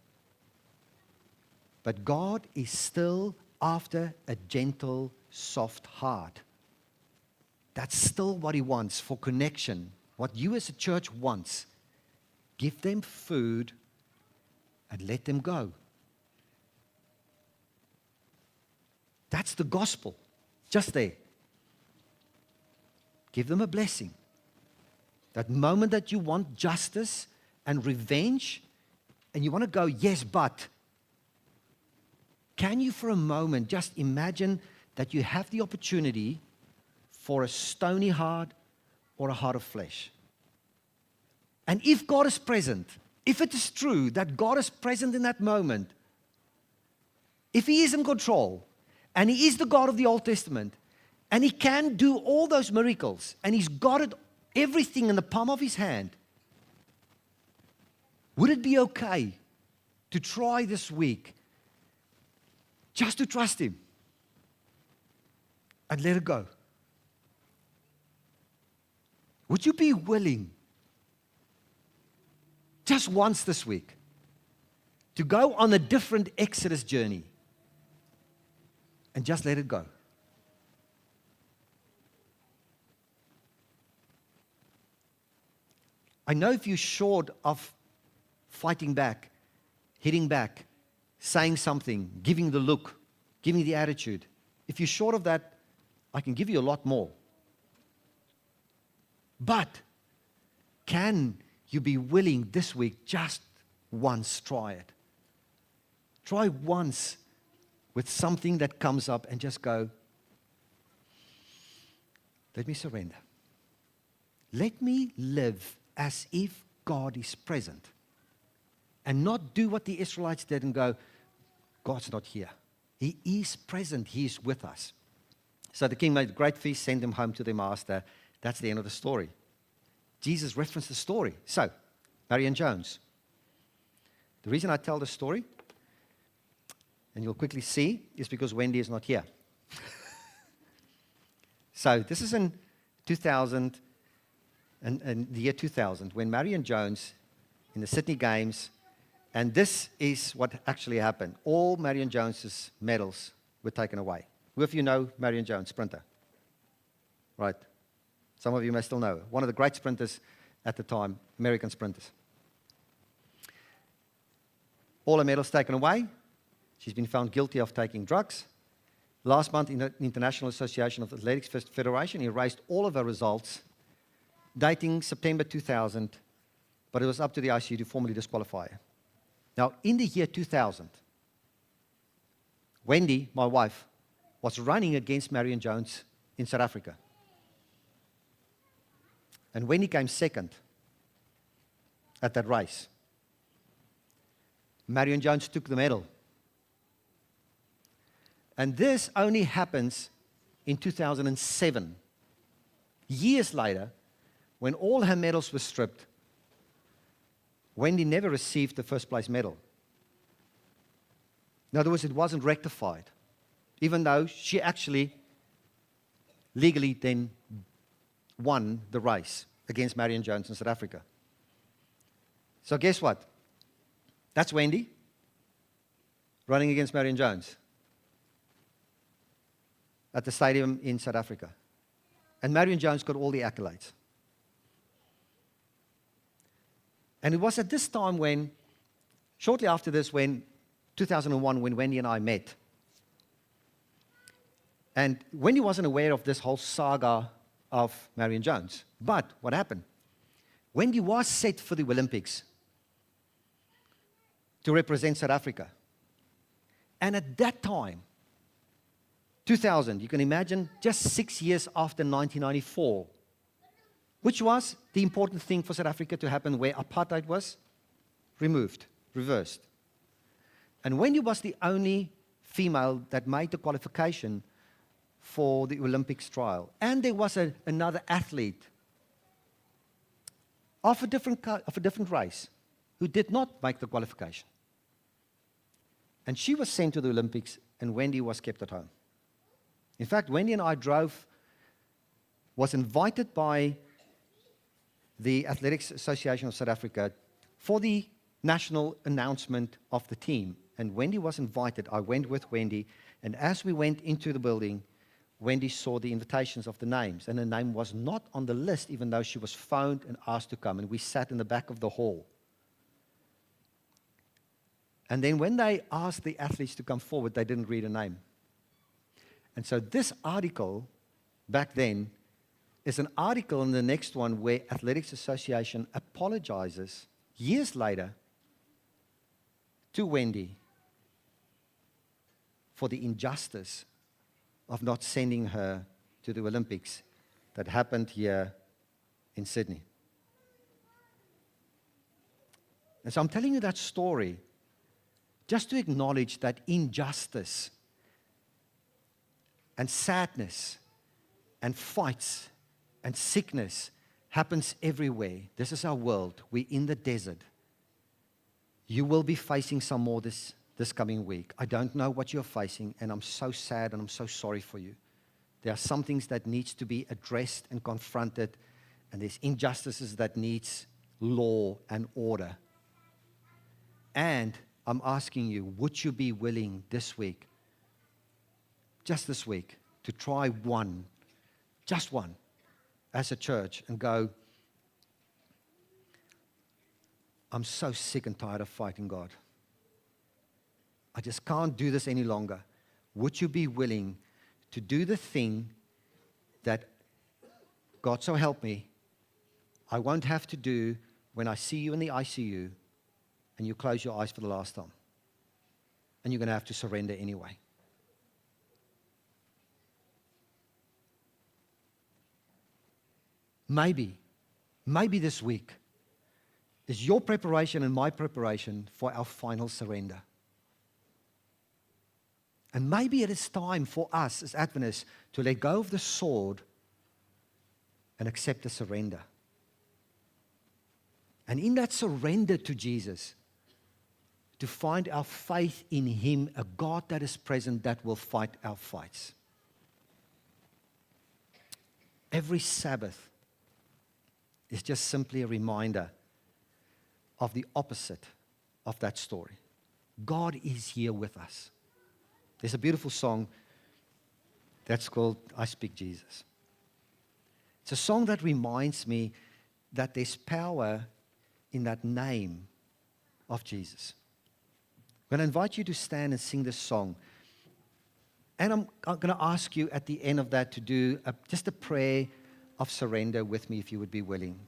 But God is still after a gentle, soft heart. That's still what He wants for connection. What you as a church wants. Give them food and let them go. That's the gospel. Just there. Give them a blessing. That moment that you want justice and revenge, and you want to go, yes, but. Can you for a moment just imagine that you have the opportunity for a stony heart or a heart of flesh? And if God is present, if it is true that God is present in that moment, if He is in control, and He is the God of the Old Testament, and He can do all those miracles, and He's got it, everything in the palm of His hand, would it be okay to try this week just to trust Him and let it go? Would you be willing, just once this week, to go on a different Exodus journey and just let it go? I know if you're short of fighting back, hitting back, saying something, giving the look, giving the attitude, if you're short of that, I can give you a lot more. But can you be willing this week just once try it? Try once with something that comes up and just go, let me surrender. Let me live as if God is present. And not do what the Israelites did and go, God's not here. He is present. He is with us. So the king made a great feast, sent them home to their master. That's the end of the story. Jesus referenced the story. So, Marion Jones. The reason I tell the story, and you'll quickly see, is because Wendy is not here. So this is in 2000, and the year 2000, when Marion Jones, in the Sydney Games, and this is what actually happened. All Marion Jones's medals were taken away. Who of you know Marion Jones, sprinter? Right. Some of you may still know her. One of the great sprinters at the time, American sprinters. All her medals taken away. She's been found guilty of taking drugs. Last month, in the International Association of Athletics Federation, erased all of her results dating September 2000, but it was up to the ICU to formally disqualify her. Now, in the year 2000, Wendy, my wife, was running against Marion Jones in South Africa. And Wendy came second at that race. Marion Jones took the medal. And this only happens in 2007. Years later, when all her medals were stripped, Wendy never received the first place medal. In other words, it wasn't rectified, even though she actually legally then won the race against Marion Jones in South Africa. So guess what? That's Wendy running against Marion Jones at the stadium in South Africa. And Marion Jones got all the accolades. And it was at this time when, shortly after this, 2001, when Wendy and I met. And Wendy wasn't aware of this whole saga of Marion Jones. But what happened? Wendy was set for the Olympics to represent South Africa. And at that time, 2000, you can imagine, just 6 years after 1994, which was the important thing for South Africa to happen, where apartheid was removed, reversed. And Wendy was the only female that made the qualification for the Olympics trial. And there was another athlete of a different race who did not make the qualification. And she was sent to the Olympics, and Wendy was kept at home. In fact, Wendy and I was invited by the Athletics Association of South Africa for the national announcement of the team. And Wendy was invited. I went with Wendy, and as we went into the building, Wendy saw the invitations of the names, and her name was not on the list, even though she was phoned and asked to come, and we sat in the back of the hall. And then when they asked the athletes to come forward, they didn't read a name. And so this article, back then, is an article in the next one where Athletics Association apologizes years later to Wendy for the injustice of not sending her to the Olympics that happened here in Sydney. And so I'm telling you that story just to acknowledge that injustice and sadness and fights and sickness happens everywhere. This is our world. We're in the desert. You will be facing some more this coming week. I don't know what you're facing, and I'm so sad and I'm so sorry for you. There are some things that needs to be addressed and confronted, and there's injustices that needs law and order. And I'm asking you, would you be willing this week, just this week, to try one, just one, as a church and go, I'm so sick and tired of fighting God. I just can't do this any longer. Would you be willing to do the thing that, God so help me, I won't have to do when I see you in the ICU and you close your eyes for the last time? And you're going to have to surrender anyway. Maybe this week is your preparation and my preparation for our final surrender. And maybe it is time for us as Adventists to let go of the sword and accept a surrender. And in that surrender to Jesus, to find our faith in Him, a God that is present that will fight our fights. Every Sabbath is just simply a reminder of the opposite of that story. God is here with us. There's a beautiful song that's called I Speak Jesus. It's a song that reminds me that there's power in that name of Jesus. I'm going to invite you to stand and sing this song. And I'm going to ask you at the end of that to do just a prayer of surrender with me, if you would be willing.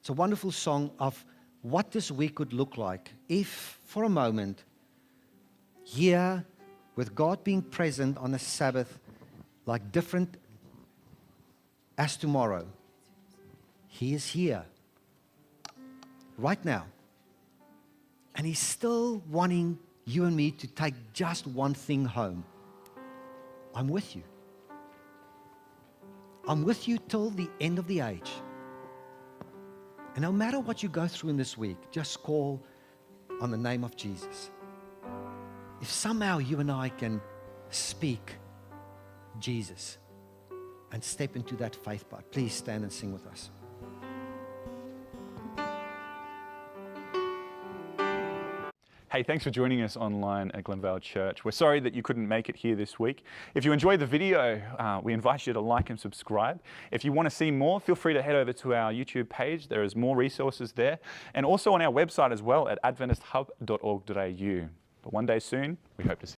It's a wonderful song of what this week could look like if, for a moment, here, with God being present on a Sabbath, like different as tomorrow, He is here, right now. And He's still wanting you and me to take just one thing home. I'm with you. I'm with you till the end of the age. And no matter what you go through in this week, just call on the name of Jesus. If somehow you and I can speak Jesus and step into that faith part, please stand and sing with us. Hey, thanks for joining us online at Glenvale Church. We're sorry that you couldn't make it here this week. If you enjoyed the video, we invite you to like and subscribe. If you want to see more, feel free to head over to our YouTube page. There is more resources there. And also on our website as well at adventisthub.org.au. But one day soon, we hope to see you.